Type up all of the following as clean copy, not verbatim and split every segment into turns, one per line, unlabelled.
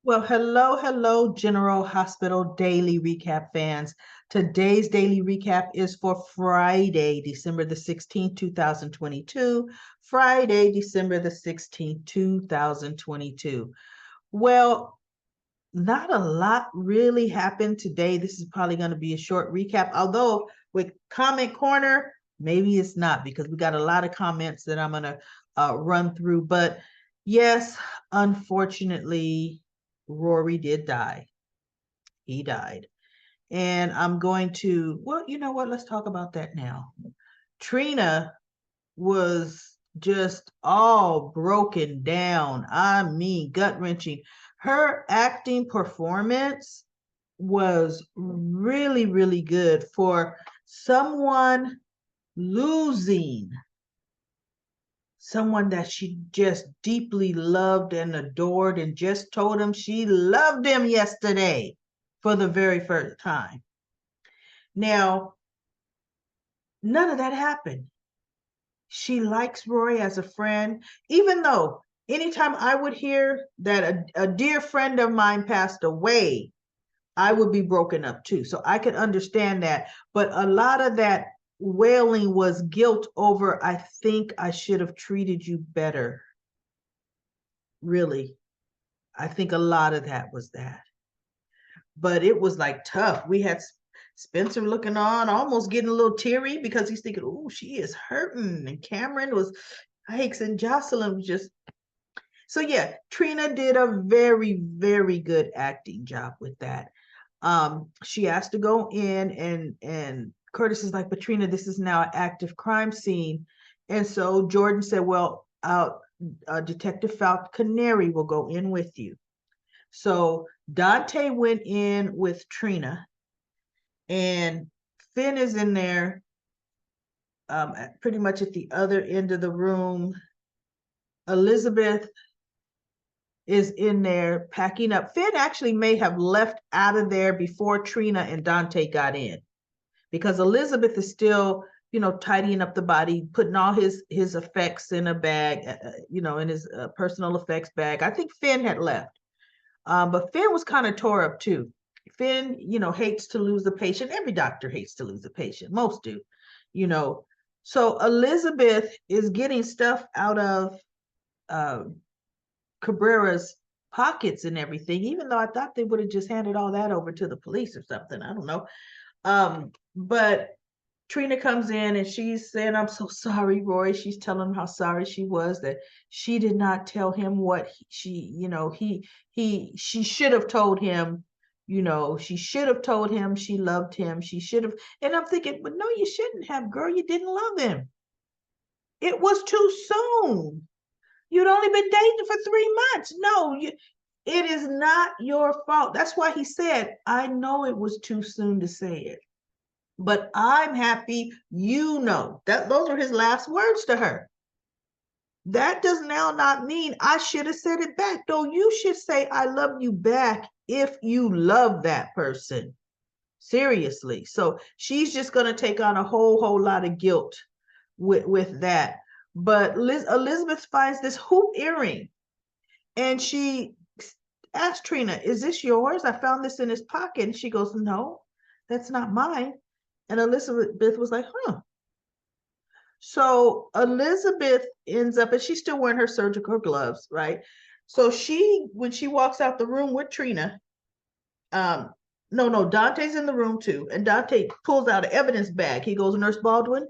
Well, hello, General Hospital Daily Recap fans. Today's daily recap is for Friday, December the 16th, 2022. Friday, December the 16th, 2022. Well, not a lot really happened today. This is probably going to be a short recap, although with Comment Corner, maybe it's not because we got a lot of comments that I'm going to run through. But yes, unfortunately, Rory did die. He died. And I'm going to, well, you know what? Let's talk about that now. Trina was just all broken down. I mean, gut wrenching. Her acting performance was really, really good for someone losing someone that she just deeply loved and adored and just told him she loved him yesterday for the very first time. Now, none of that happened. She likes Rory as a friend, even though anytime I would hear that a dear friend of mine passed away, I would be broken up too. So I could understand that. But a lot of that wailing was guilt over, I think I should have treated you better. Really. I think a lot of that was that. But it was like tough. We had Spencer looking on, almost getting a little teary because he's thinking, oh, she is hurting. And Cameron was Hikes and Jocelyn was just so yeah, Trina did a very, very good acting job with that. She asked to go in and Curtis is like, but Trina, this is now an active crime scene. And so Jordan said, well, Detective Falconeri will go in with you. So Dante went in with Trina, and Finn is in there, pretty much at the other end of the room. Elizabeth is in there packing up. Finn actually may have left out of there before Trina and Dante got in, because Elizabeth is still, tidying up the body, putting all his effects in a bag, in his personal effects bag. I think Finn had left. But Finn was kind of tore up too. Finn, hates to lose a patient. Every doctor hates to lose a patient. Most do, you know. So Elizabeth is getting stuff out of uh, Cabrera's pockets and everything, even though I thought they would have just handed all that over to the police or something. I don't know. But Trina comes in and she's saying, I'm so sorry, Roy. She's telling him how sorry she was that she did not tell him what she should have told him, she should have told him she loved him. She should have. And I'm thinking, but no, you shouldn't have, girl. You didn't love him. It was too soon. You'd only been dating for 3 months. No, it is not your fault. That's why he said, I know it was too soon to say it, but I'm happy that those are his last words to her. That does now not mean I should have said it back. No, you should say I love you back if you love that person. Seriously. So she's just going to take on a whole lot of guilt with that. But Elizabeth finds this hoop earring and she asked Trina, is this yours? I found this in his pocket. And she goes, no, that's not mine. And Elizabeth was like, huh. So Elizabeth ends up, and she's still wearing her surgical gloves, right? So when she walks out the room with Trina, no, Dante's in the room too. And Dante pulls out an evidence bag. He goes, Nurse Baldwin,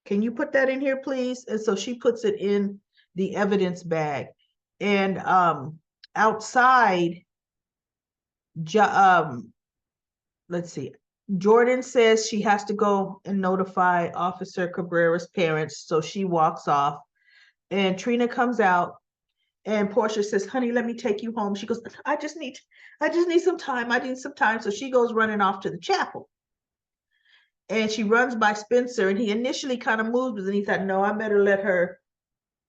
can you put that in here, please? And so she puts it in the evidence bag. And outside, let's see, Jordan says she has to go and notify Officer Cabrera's parents, so she walks off. And Trina comes out, and Portia says, "Honey, let me take you home." She goes, I just need some time. I need some time." So she goes running off to the chapel. And she runs by Spencer, and he initially kind of moves, but then he thought, no, I better let her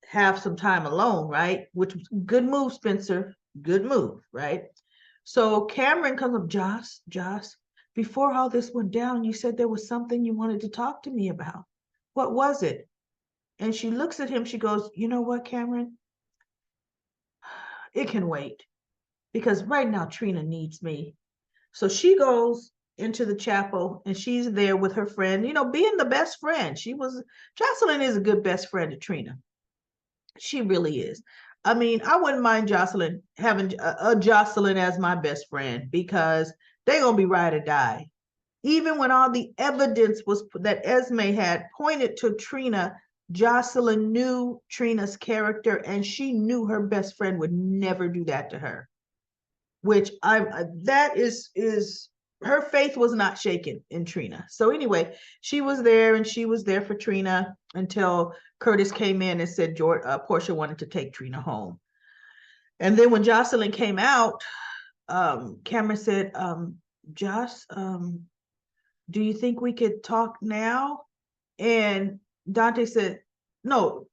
have some time alone, right? Which was good move, Spencer. Good move, right? So Cameron comes up, Josh, before all this went down, you said there was something you wanted to talk to me about. What was it? And she looks at him, she goes, you know what, Cameron? It can wait. because right now Trina needs me. So she goes into the chapel and she's there with her friend, you know, being the best friend. Jocelyn is a good best friend to Trina. She really is. I mean, I wouldn't mind Jocelyn having a Jocelyn as my best friend because they're going to be ride or die. Even when all the evidence was that Esme had pointed to Trina, Jocelyn knew Trina's character and she knew her best friend would never do that to her. Which that is her faith was not shaken in Trina. So anyway, she was there and she was there for Trina until Curtis came in and said Portia wanted to take Trina home. And then when Jocelyn came out, Cameron said, Josh, do you think we could talk now? And Dante said, no.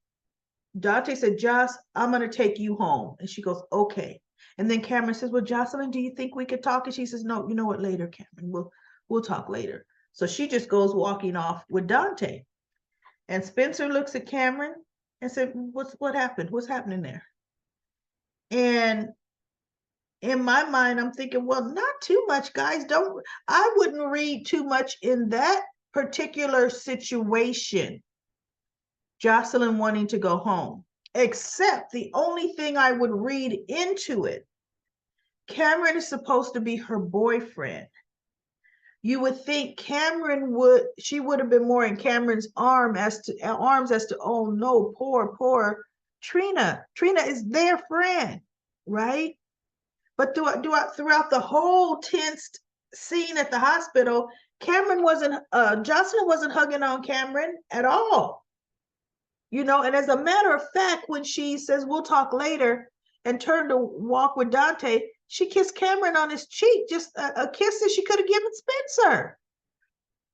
Dante said, Josh, I'm going to take you home. And she goes, okay. And then Cameron says, well, Jocelyn, do you think we could talk? And she says, no, you know what, later, Cameron, we'll talk later. So she just goes walking off with Dante. And Spencer looks at Cameron and said, what happened? What's happening there? And in my mind, I'm thinking, well, not too much, guys. I wouldn't read too much in that particular situation. Jocelyn wanting to go home, except the only thing I would read into it, Cameron is supposed to be her boyfriend. You would think she would have been more in Cameron's arms as to, oh no, poor Trina. Trina is their friend, right? But throughout the whole tense scene at the hospital, Jocelyn wasn't hugging on Cameron at all. You know, and as a matter of fact, when she says, we'll talk later, and turned to walk with Dante, she kissed Cameron on his cheek, just a kiss that she could have given Spencer.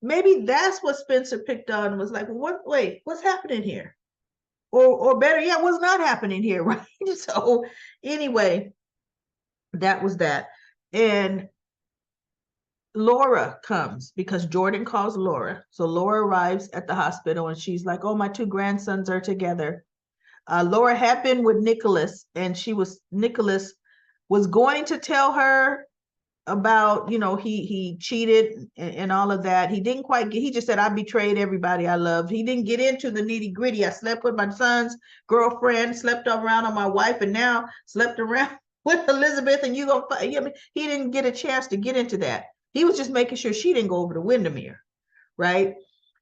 Maybe that's what Spencer picked on, was like, what's happening here? Or better yet, what's not happening here, right? So anyway, that was that. And Laura comes because Jordan calls Laura. So Laura arrives at the hospital and she's like, oh, my two grandsons are together. Laura had been with Nicholas and Nicholas was going to tell her about, you know, he cheated and all of that. He didn't quite he just said, I betrayed everybody I loved. He didn't get into the nitty gritty. I slept with my son's girlfriend, slept around on my wife, and now slept around with Elizabeth, and he didn't get a chance to get into that. He was just making sure she didn't go over to Windermere, right?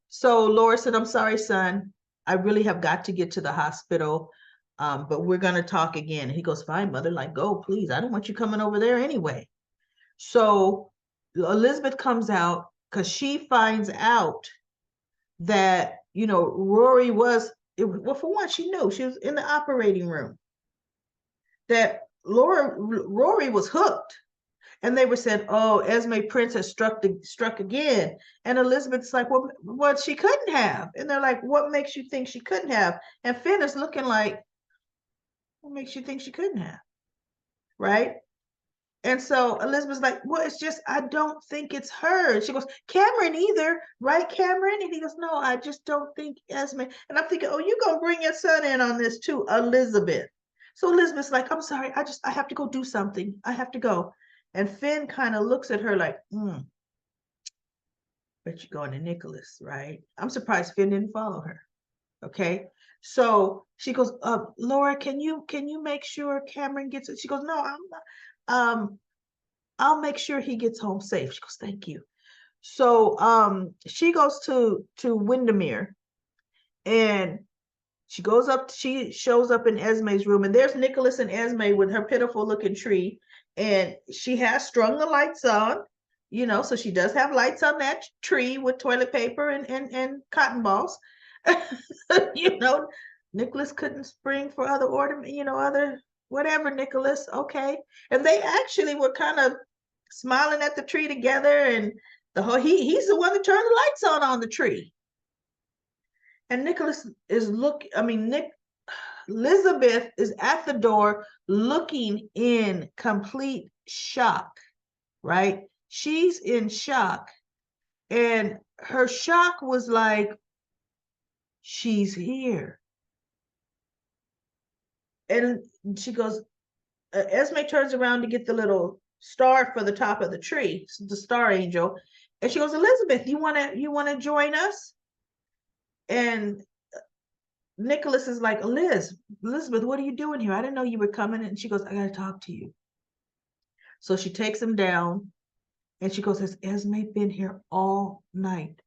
So Laura said, I'm sorry, son. I really have got to get to the hospital, but we're going to talk again. And he goes, fine, mother, like, go, please. I don't want you coming over there anyway. So Elizabeth comes out because she finds out that, you know, Rory well, for one, she knew she was in the operating room, that Rory was hooked. And they were said, oh, Esme Prince has struck again. And Elizabeth's like, well, she couldn't have. And they're like, what makes you think she couldn't have? And Finn is looking like, what makes you think she couldn't have? Right? And so Elizabeth's like, well, it's just, I don't think it's her. She goes, Cameron either, right, Cameron? And he goes, no, I just don't think Esme. And I'm thinking, oh, you're going to bring your son in on this too, Elizabeth. So Elizabeth's like, I'm sorry, I have to go do something. I have to go. And Finn kind of looks at her like, but you're going to Nicholas, right? I'm surprised Finn didn't follow her. Okay. So she goes, Laura, can you make sure Cameron gets it? She goes, no, I'm not. I'll make sure he gets home safe. She goes, thank you. So she goes to Windermere, and she shows up in Esme's room, and there's Nicholas and Esme with her pitiful looking tree. And she has strung the lights on, you know, so she does have lights on that tree with toilet paper and cotton balls. You know, Nicholas couldn't spring for other ornament, you know, other whatever, Nicholas, okay. And they actually were kind of smiling at the tree together, and he's the one that turned the lights on the tree. And Nicholas is Elizabeth is at the door looking in complete shock, right? She's in shock. And her shock was like, she's here. And she goes, Esme turns around to get the little star for the top of the tree, the star angel, and she goes, Elizabeth, you wanna join us? And Nicholas is like, Elizabeth, what are you doing here? I didn't know you were coming. And she goes, I gotta talk to you. So she takes him down and she goes, has Esme been here all night?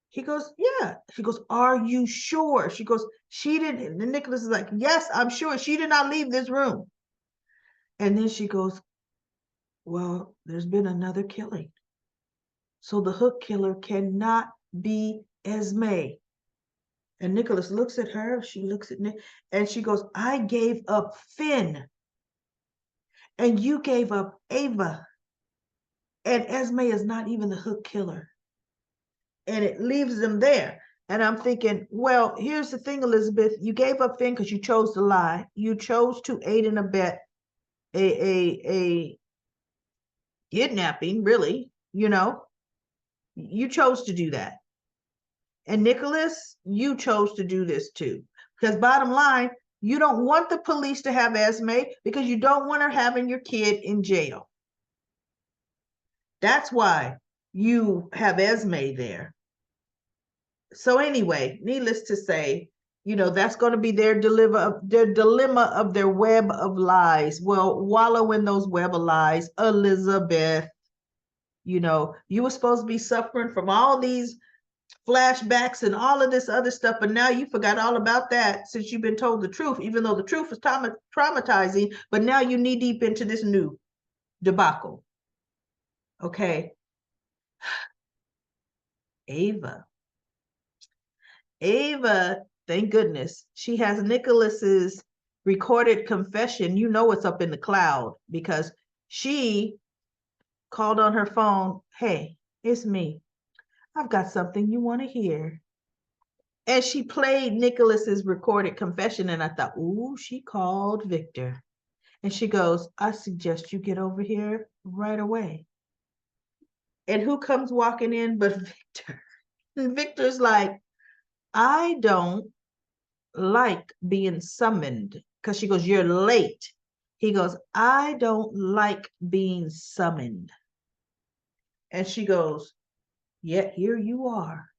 He goes, yeah. She goes, are you sure? She goes, she didn't. And Nicholas is like, yes, I'm sure. She did not leave this room. And then she goes, well, there's been another killing. So the hook killer cannot be Esme. And Nicholas looks at her. She looks at Nick. And she goes, I gave up Finn. And you gave up Ava. And Esme is not even the hook killer. And it leaves them there. And I'm thinking, well, here's the thing, Elizabeth. You gave up Finn because you chose to lie. You chose to aid and abet a kidnapping, really. You chose to do that. And Nicholas, you chose to do this too. Because bottom line, you don't want the police to have Esme because you don't want her having your kid in jail. That's why you have Esme there. So anyway, needless to say, that's going to be their dilemma of their web of lies. Well, wallow in those web of lies, Elizabeth. You were supposed to be suffering from all these flashbacks and all of this other stuff, but now you forgot all about that since you've been told the truth, even though the truth is traumatizing, but now you knee deep into this new debacle. Okay. Ava, thank goodness, she has Nicholas's recorded confession. It's up in the cloud because she called on her phone. Hey, it's me. I've got something you want to hear. And she played Nicholas's recorded confession, and I thought, ooh, she called Victor. And she goes, I suggest you get over here right away. And who comes walking in but Victor? And Victor's like, I don't like being summoned. Because she goes, you're late. He goes, I don't like being summoned. And she goes, yeah, here you are.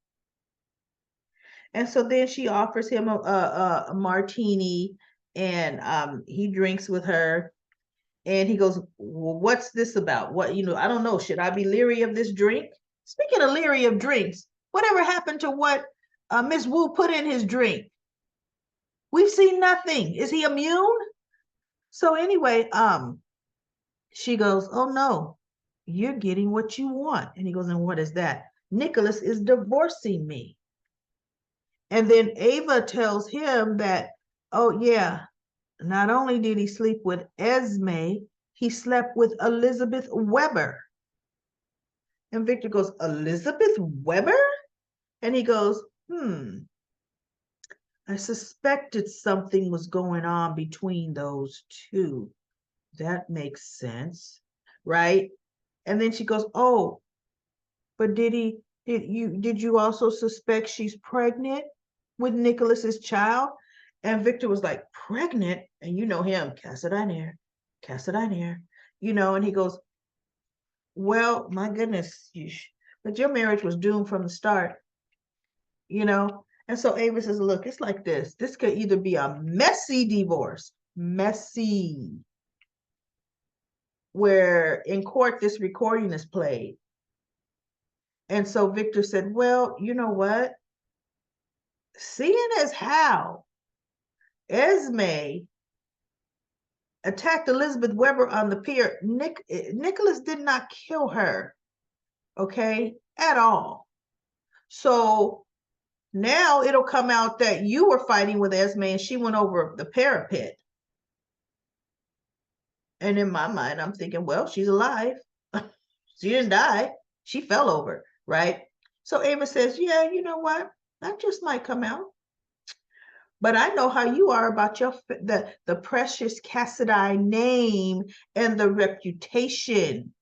And so then she offers him a martini, and he drinks with her. And he goes, well, what's this about? What, I don't know. Should I be leery of this drink? Speaking of leery of drinks, whatever happened to what Miss Wu put in his drink? We've seen nothing. Is he immune? So anyway, she goes, oh no, you're getting what you want. And he goes, and what is that? Nicholas is divorcing me. And then Ava tells him that, oh yeah, not only did he sleep with Esme, he slept with Elizabeth Weber. And Victor goes, Elizabeth Weber? And he goes, I suspected something was going on between those two. That makes sense, right? And then she goes, oh, but did you also suspect she's pregnant with Nicholas's child? And Victor was like, pregnant? And you know him, Cassadine, and he goes, well, my goodness, but your marriage was doomed from the start, And so Ava says, look, it's like this. This could either be a messy divorce, where in court this recording is played. And so Victor said, well, you know what? Seeing as how Esme attacked Elizabeth Weber on the pier, Nicholas did not kill her, okay, at all. So now it'll come out that you were fighting with Esme and she went over the parapet. And in my mind, I'm thinking, well, she's alive. She didn't die. She fell over, right? So Ava says, yeah, you know what? That just might come out. But I know how you are about the precious Cassadine name and the reputation.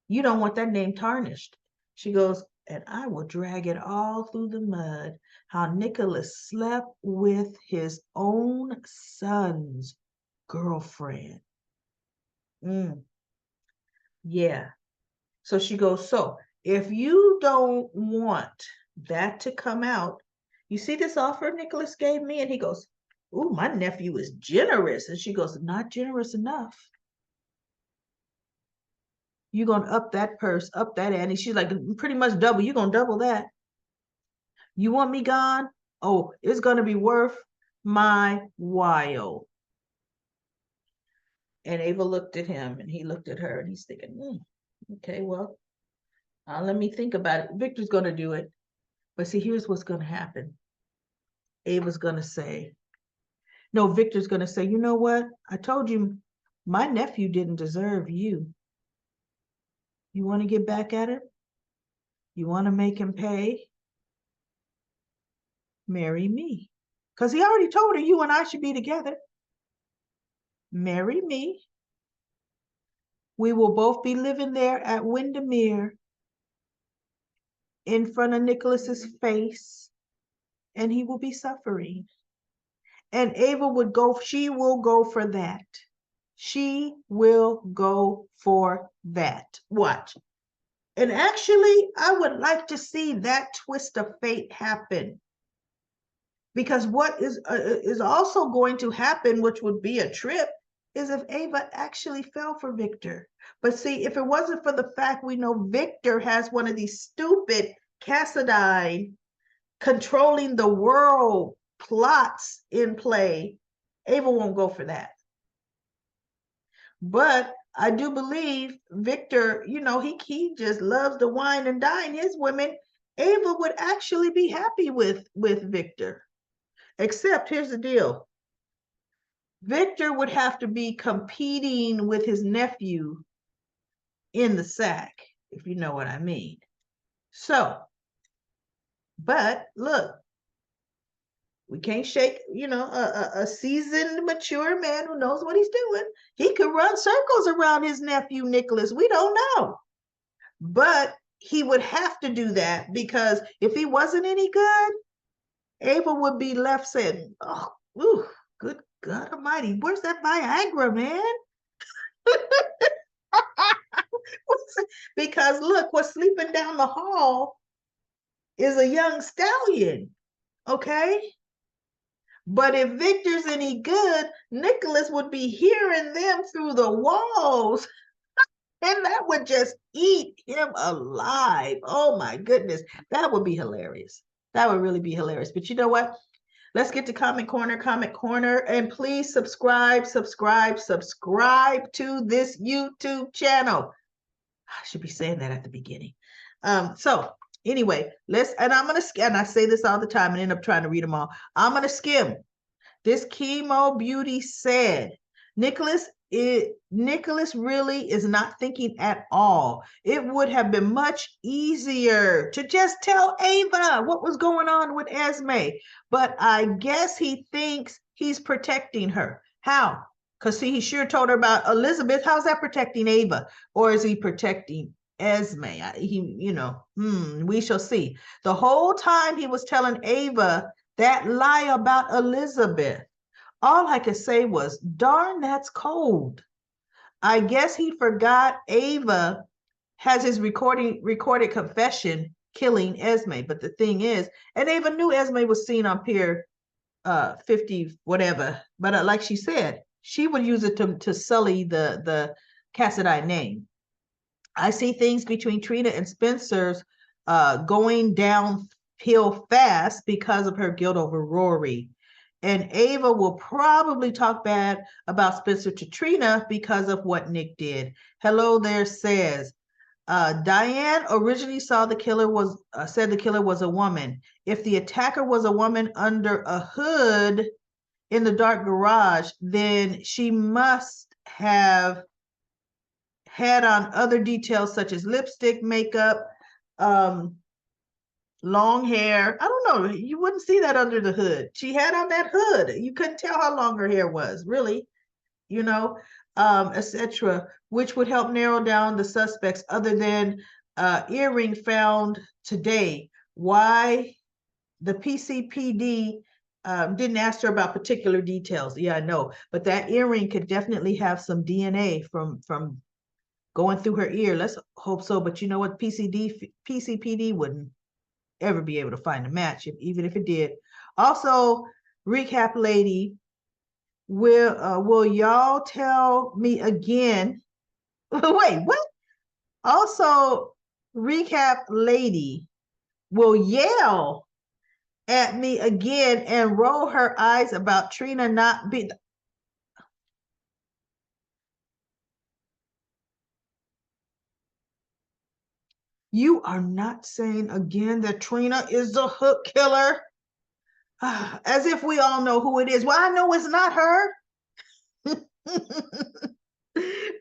You don't want that name tarnished. She goes, and I will drag it all through the mud, how Nicholas slept with his own son's girlfriend. Mm, yeah. So she goes, so if you don't want that to come out, you see this offer Nicholas gave me? And he goes, ooh, my nephew is generous. And she goes, not generous enough. You're going to up that purse, up that ante. She's like, pretty much double. You're going to double that. You want me gone? Oh, it's going to be worth my while. And Ava looked at him and he looked at her and he's thinking, okay, well, let me think about it. Victor's going to do it. But see, here's what's going to happen. Ava's going to say, no, Victor's going to say, you know what? I told you my nephew didn't deserve you. You want to get back at him? You want to make him pay? Marry me. Because he already told her you and I should be together. Marry me. We will both be living there at Windermere in front of Nicholas's face, and he will be suffering. And Ava would go, she will go for that. She will go for that. Watch. And actually, I would like to see that twist of fate happen. Because what is also going to happen, which would be a trip, is if Ava actually fell for Victor. But see, if it wasn't for the fact we know Victor has one of these stupid Cassadine controlling the world plots in play, Ava won't go for that. But I do believe Victor, you know, he just loves to wine and dine his women. Ava would actually be happy with Victor. Except here's the deal. Victor would have to be competing with his nephew in the sack, if you know what I mean. So, but look, we can't shake, you know, a seasoned, mature man who knows what he's doing. He could run circles around his nephew, Nicholas. We don't know. But he would have to do that because if he wasn't any good, Ava would be left saying, oh, ooh, good God Almighty, where's that Viagra, man? Because look, what's sleeping down the hall is a young stallion, okay? But if Victor's any good, Nicholas would be hearing them through the walls, and that would just eat him alive. Oh my goodness, that would be hilarious. That would really be hilarious. But you know what? Let's get to comment corner, and please subscribe to this YouTube channel. I should be saying that at the beginning. So anyway, and I'm gonna, and I say this all the time and end up trying to read them all. I'm gonna skim. This chemo beauty said, Nicholas really is not thinking at all. It would have been much easier to just tell Ava what was going on with Esme, but I guess he thinks he's protecting her. How? Because he sure told her about Elizabeth. How's that protecting Ava? Or is he protecting Esme? We shall see. The whole time he was telling Ava that lie about Elizabeth. All I could say was, darn, that's cold. I guess he forgot Ava has his recorded confession killing Esme. But the thing is, and Ava knew Esme was seen on Pier 50, whatever. But like she said, she would use it to sully the Cassadine name. I see things between Trina and Spencer's going downhill fast because of her guilt over Rory. And Ava will probably talk bad about Spencer to Trina because of what Nick did. Hello there says, Diane originally said the killer was a woman. If the attacker was a woman under a hood in the dark garage, then she must have had on other details such as lipstick, makeup, long hair. I don't know. You wouldn't see that under the hood. She had on that hood. You couldn't tell how long her hair was, really, etc., which would help narrow down the suspects other than earring found today. Why the PCPD didn't ask her about particular details. Yeah, I know, but that earring could definitely have some DNA from going through her ear. Let's hope so. But you know what? PCPD wouldn't ever be able to find a match, even if it did. Also, recap lady, will y'all tell me again? Wait, what? Also, recap lady will yell at me again and roll her eyes about Trina not being. You are not saying again that Trina is the hook killer? As if we all know who it is. Well, I know it's not her.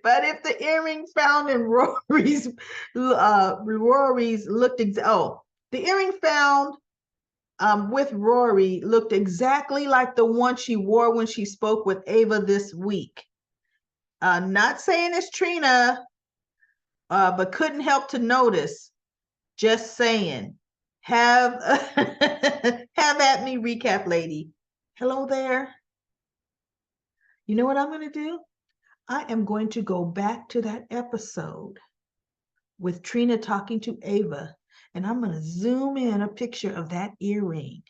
But if the earring found in Rory's looked the earring found with Rory looked exactly like the one she wore when she spoke with Ava this week. Not saying it's Trina, but couldn't help to notice. Just saying. Have at me, recap lady. Hello there. You know what I'm going to do? I am going to go back to that episode with Trina talking to Ava, and I'm going to zoom in a picture of that earring.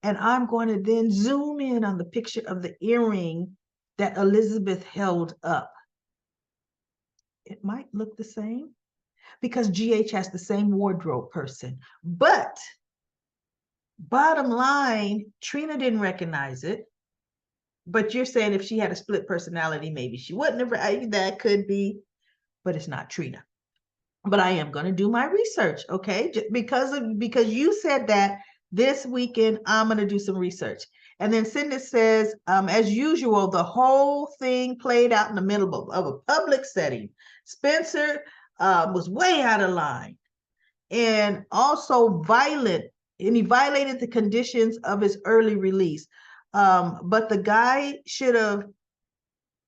And I'm going to then zoom in on the picture of the earring that Elizabeth held up. It might look the same because GH has the same wardrobe person. But bottom line, Trina didn't recognize it. But you're saying if she had a split personality, maybe she wouldn't have. That could be, but it's not Trina. But I am going to do my research, okay? Because you said that this weekend, I'm going to do some research. And then Cindy says, as usual, the whole thing played out in the middle of a public setting. Spencer was way out of line and also violent, and he violated the conditions of his early release. But the guy should have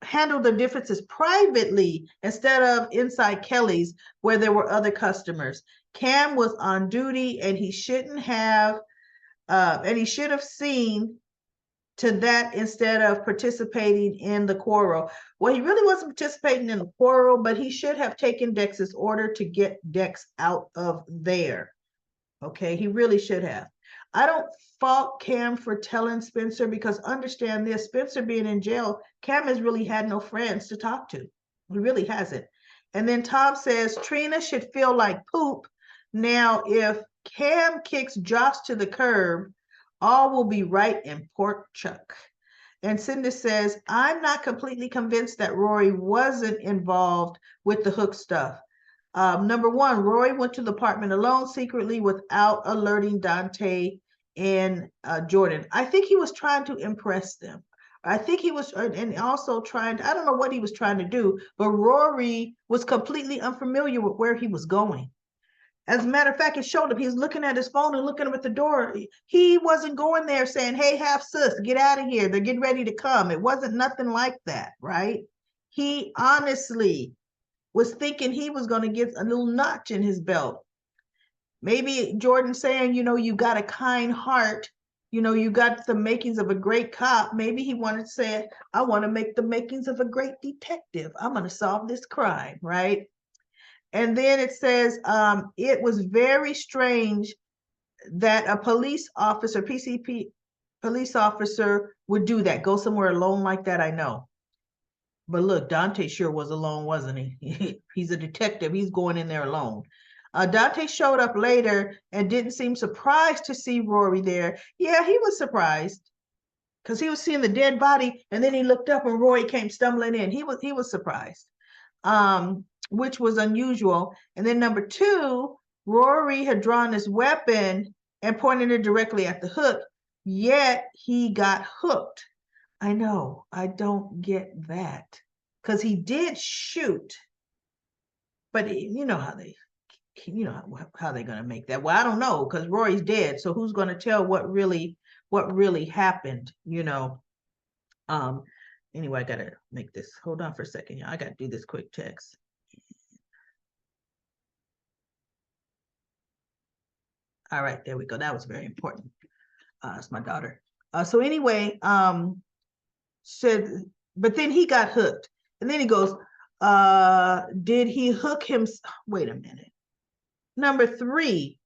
handled the differences privately instead of inside Kelly's where there were other customers. Cam was on duty and he shouldn't have, and he should have seen to that instead of participating in the quarrel. Well, he really wasn't participating in the quarrel, but he should have taken Dex's order to get Dex out of there. Okay, he really should have. I don't fault Cam for telling Spencer because understand this, Spencer being in jail, Cam has really had no friends to talk to. He really hasn't. And then Tom says Trina should feel like poop. Now, if Cam kicks Josh to the curb, all will be right in pork chuck. And Cindy says, I'm not completely convinced that Rory wasn't involved with the hook stuff. Number one, Rory went to the apartment alone secretly without alerting Dante and Jordan. I think he was trying to impress them. I think he was, and also trying, I don't know what he was trying to do, but Rory was completely unfamiliar with where he was going. As a matter of fact, it showed up. He was looking at his phone and looking up at the door. He wasn't going there saying, hey, half sis, get out of here. They're getting ready to come. It wasn't nothing like that, right? He honestly was thinking he was going to get a little notch in his belt. Maybe Jordan saying, you got a kind heart, you got the makings of a great cop. Maybe he wanted to say, I want to make the makings of a great detective. I'm going to solve this crime, right? And then it says, it was very strange that a police officer, PCP police officer would do that, go somewhere alone like that, I know. But look, Dante sure was alone, wasn't he? He's a detective. He's going in there alone. Dante showed up later and didn't seem surprised to see Rory there. Yeah, he was surprised because he was seeing the dead body, and then he looked up and Rory came stumbling in. He was surprised, which was unusual. And then number two, Rory had drawn his weapon and pointed it directly at the hook, yet he got hooked. I know, I don't get that. Because he did shoot, but you know how they're gonna make that. Well, I don't know, because Rory's dead. So who's gonna tell what really happened, Anyway, I gotta make this. Hold on for a second. I gotta do this quick text. All right, there we go. That was very important. It's my daughter. So anyway, said, but then he got hooked. And then he goes, did he hook him? Wait a minute. Number 3,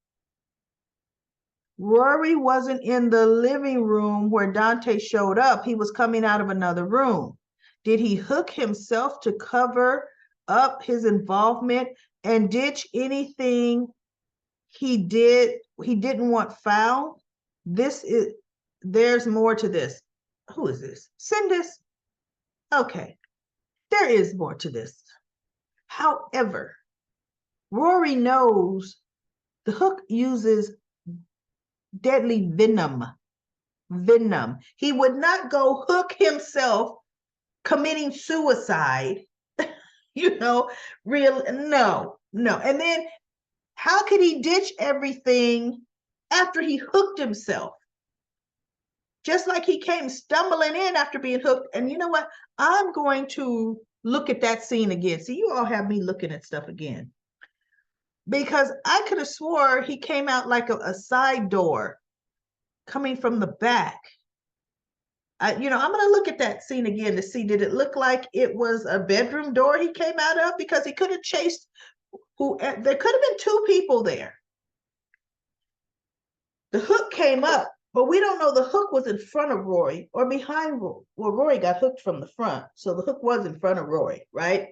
Rory wasn't in the living room where Dante showed up. He was coming out of another room. Did he hook himself to cover up his involvement and ditch anything he didn't want found? There's more to this. Who is this? Cindis? Okay, there is more to this. However, Rory knows the hook uses deadly venom. He would not go hook himself committing suicide, no. And then how could he ditch everything after he hooked himself? Just like he came stumbling in after being hooked. And you know what? I'm going to look at that scene again. See, you all have me looking at stuff again. Because I could have swore he came out like a side door coming from the back. I'm going to look at that scene again to see, did it look like it was a bedroom door he came out of? Because he could have chased there could have been 2 people there. The hook came up, but we don't know the hook was in front of Rory or behind Rory. Well, Rory got hooked from the front, so the hook was in front of Rory, right?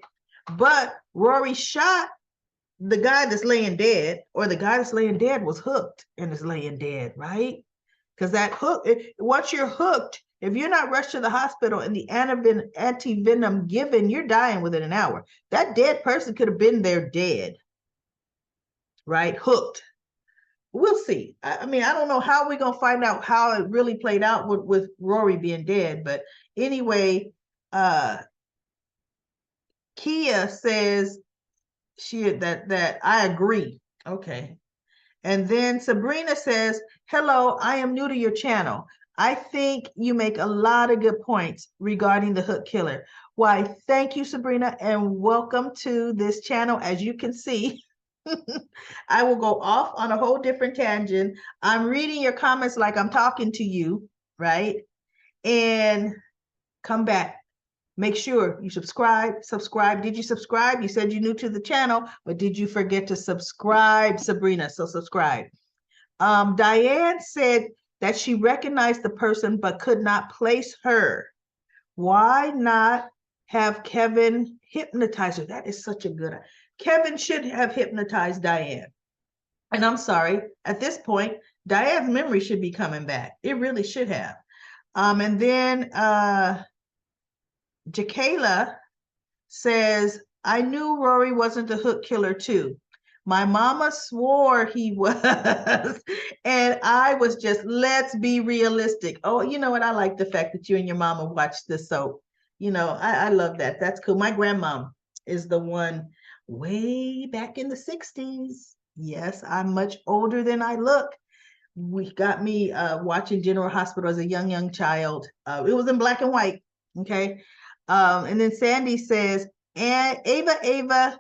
But Rory shot the guy that's laying dead, or the guy that's laying dead was hooked and is laying dead, right? Because that hook, once you're hooked, if you're not rushed to the hospital and the anti-venom given, you're dying within an hour. That dead person could have been there dead, right? Hooked. We'll see. I mean, I don't know how we're going to find out how it really played out with Rory being dead. But anyway, Kia says that I agree. Okay. And then Sabrina says, hello, I am new to your channel. I think you make a lot of good points regarding the hook killer. Why, thank you, Sabrina, and welcome to this channel. As you can see, I will go off on a whole different tangent. I'm reading your comments like I'm talking to you, right? And come back. Make sure you subscribe. Did you subscribe? You said you're new to the channel, but did you forget to subscribe, Sabrina? So subscribe. Diane said that she recognized the person but could not place her. Why not have Kevin hypnotize her? That is such a good idea. Kevin should have hypnotized Diane. And I'm sorry, at this point, Diane's memory should be coming back. It really should have. And then Jakayla says, I knew Rory wasn't the hook killer too. My mama swore he was. And I was just, let's be realistic. Oh, you know what? I like the fact that you and your mama watched this soap. I love that. That's cool. My grandmom is the one way back in the 60s. Yes, I'm much older than I look. We got me watching General Hospital as a young child. It was in black and white. Okay. And then Sandy says, and Ava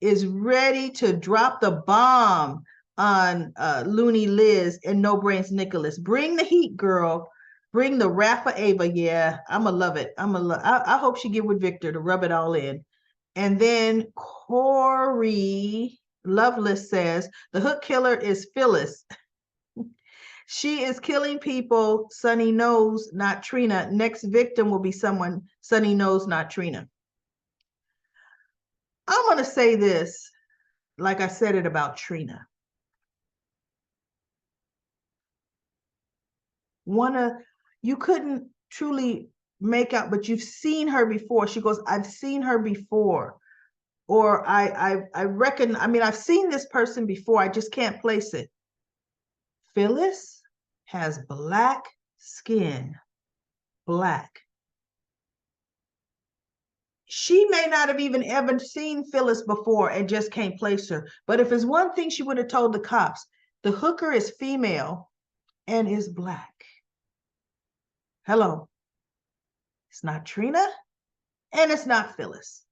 is ready to drop the bomb on Looney Liz and No Brains Nicholas. Bring the heat, girl. Bring the wrath of Ava. Yeah, I'ma love it. I hope she get with Victor to rub it all in. And then Corey Loveless says the hook killer is Phyllis. She is killing people Sonny knows, not Trina. Next victim will be someone Sonny knows, not Trina. I'm going to say this like I said it about Trina. You couldn't truly make out, but you've seen her before. She goes, I've seen her before. Or I reckon, I've seen this person before. I just can't place it. Phyllis has black skin. Black. She may not have even ever seen Phyllis before and just can't place her. But if it's one thing she would have told the cops, the hooker is female and is black. Hello. It's not Trina and it's not Phyllis.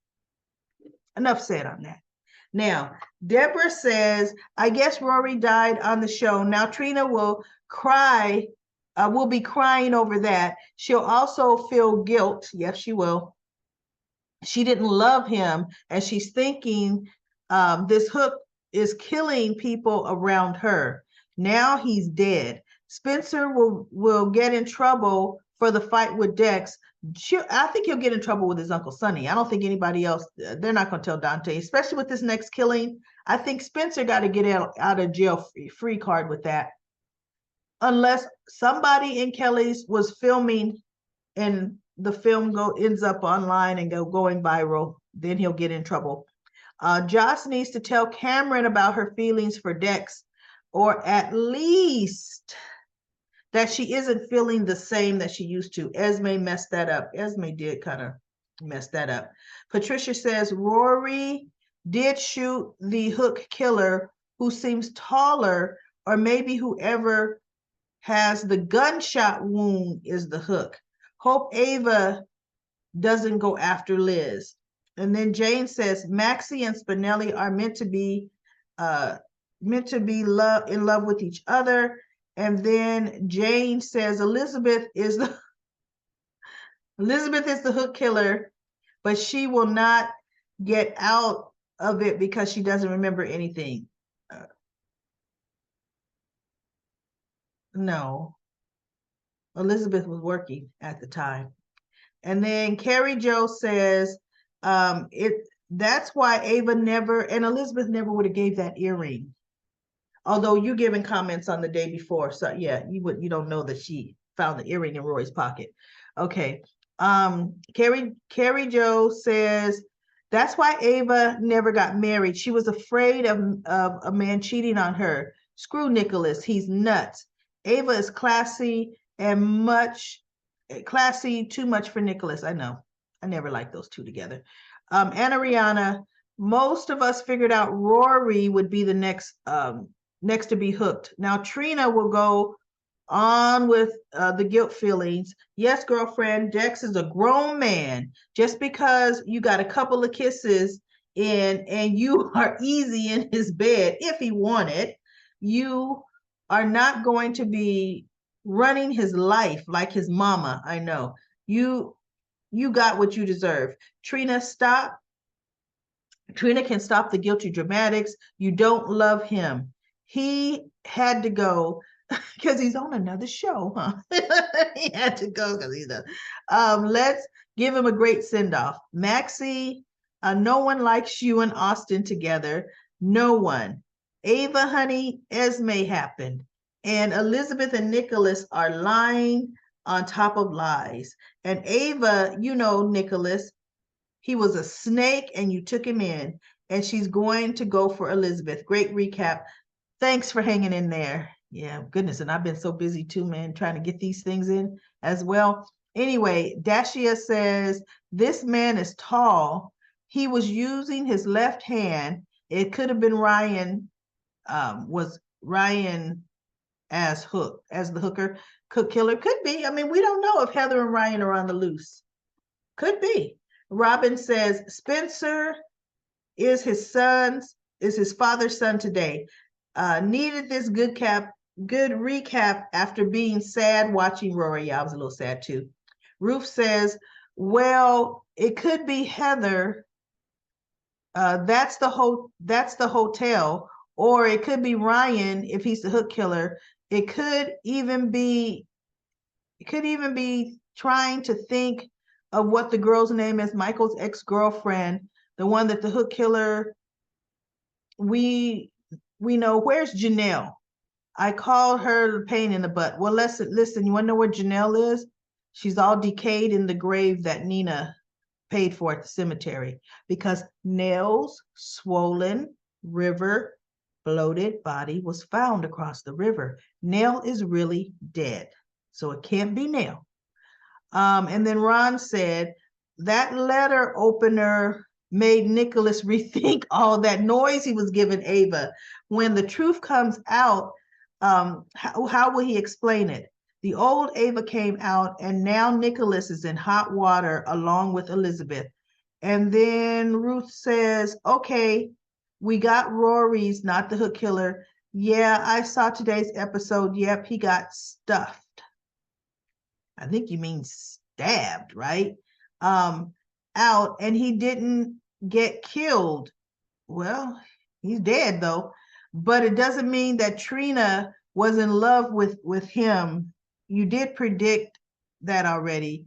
Enough said on that. Now, Deborah says, I guess Rory died on the show. Now Trina will cry, will be crying over that. She'll also feel guilt. Yes, she will. She didn't love him, and she's thinking this Hook is killing people around her. Now he's dead. Spencer will get in trouble for the fight with Dex. I think he'll get in trouble with his Uncle Sonny. I don't think anybody else, they're not going to tell Dante, especially with this next killing. I think Spencer got to get out of jail free card with that. Unless somebody in Kelly's was filming and the film ends up online and going viral, then he'll get in trouble. Joss needs to tell Cameron about her feelings for Dex, or at least that she isn't feeling the same that she used to. Esme messed that up. Esme did kind of mess that up. Patricia says Rory did shoot the Hook killer, who seems taller, or maybe whoever has the gunshot wound is the Hook. Hope Ava doesn't go after Liz. And then Jane says Maxie and Spinelli are meant to be in love with each other. And then Jane says Elizabeth is the Hook killer, but she will not get out of it because she doesn't remember anything. No, Elizabeth was working at the time. And then Carrie Jo says that's why Ava never and Elizabeth never would have gave that earring. Although you're giving comments on the day before, so yeah, you don't know that she found the earring in Rory's pocket. Okay. Carrie Jo says that's why Ava never got married. She was afraid of a man cheating on her. Screw Nicholas, he's nuts. Ava is classy and too much for Nicholas. I know. I never liked those two together. Anna Rihanna, most of us figured out Rory would be the next to be hooked. Now Trina will go on with the guilt feelings. Yes, girlfriend, Dex is a grown man. Just because you got a couple of kisses in and you are easy in his bed, if he wanted, you are not going to be running his life like his mama. I know. You got what you deserve. Trina, stop. Trina can stop the guilty dramatics. You don't love him. He had to go because he's on another show, huh? He had to go because he's done. Let's give him a great send-off. Maxie, no one likes you and Austin together. No one. Ava, honey, Esme happened. And Elizabeth and Nicholas are lying on top of lies. And Ava, Nicholas, he was a snake and you took him in. And she's going to go for Elizabeth. Great recap. Thanks for hanging in there. Yeah, goodness. And I've been so busy too, man, trying to get these things in as well. Anyway, Dashia says, this man is tall. He was using his left hand. It could have been Ryan, was Ryan as the hooker, cook killer. Could be. I mean, we don't know if Heather and Ryan are on the loose. Could be. Robin says, Spencer is his father's son today. Needed this good recap after being sad watching Rory. Yeah, I was a little sad too. Ruth says, well, it could be Heather. That's the hotel, or it could be Ryan if he's the hook killer. It could even be trying to think of what the girl's name is, Michael's ex-girlfriend, the one that the hook killer, we know. Where's Janelle? I called her the pain in the butt. Well, listen, you want to know where Janelle is? She's all decayed in the grave that Nina paid for at the cemetery, because Nell's swollen river bloated body was found across the river. Nell is really dead, so it can't be Nell. And then Ron said that letter opener made Nicholas rethink all that noise he was giving Ava. When the truth comes out, how will he explain it? The old Ava came out, and now Nicholas is in hot water along with Elizabeth. And then Ruth says, okay, we got Rory's not the hook killer. Yeah, I saw today's episode. Yep, he got stuffed. I think you mean stabbed, right? Um, Out, and he didn't get killed. Well, he's dead though. But it doesn't mean that Trina was in love with him. You did predict that already.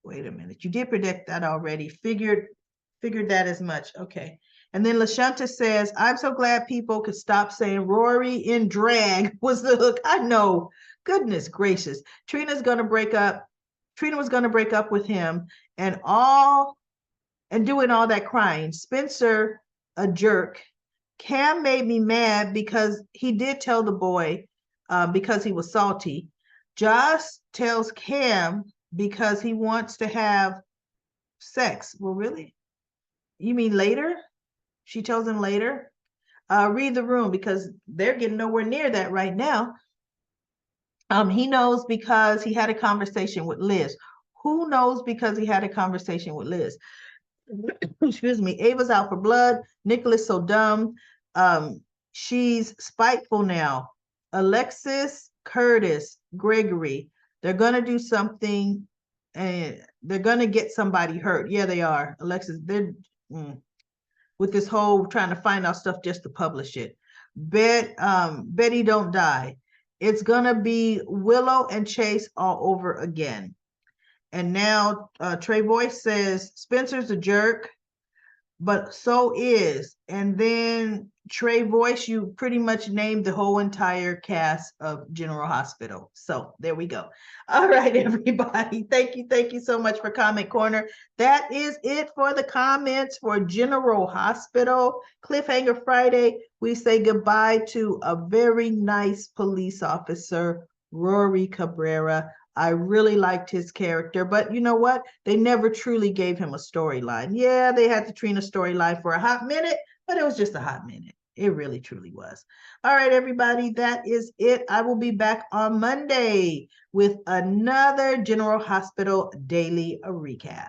Wait a minute. You did predict that already. Figured that as much. Okay. And then Lashunta says, I'm so glad people could stop saying Rory in drag was the hook. I know. Goodness gracious. Trina's gonna break up. Trina was gonna break up with him and doing all that crying. Spencer, a jerk. Cam made me mad because he did tell the boy because he was salty. Joss tells Cam because he wants to have sex. Well, really? You mean later? She tells him later. Read the room because they're getting nowhere near that right now. He knows because he had a conversation with Liz. Who knows because he had a conversation with Liz? Excuse me. Ava's out for blood. Nicholas so dumb. She's spiteful now. Alexis, Curtis, Gregory. They're gonna do something, and they're gonna get somebody hurt. Yeah, they are. Alexis, they're with this whole trying to find out stuff just to publish it. Betty don't die. It's gonna be Willow and Chase all over again. And now Trey Boyce says Spencer's a jerk, but so is. And then Trey Voice, you pretty much named the whole entire cast of General Hospital. So there we go. All right, everybody. Thank you so much for Comment Corner. That is it for the comments for General Hospital. Cliffhanger Friday, we say goodbye to a very nice police officer, Rory Cabrera. I really liked his character, but you know what? They never truly gave him a storyline. Yeah, they had the Trina storyline for a hot minute, but it was just a hot minute. It really truly was. All right, everybody, that is it. I will be back on Monday with another General Hospital Daily Recap.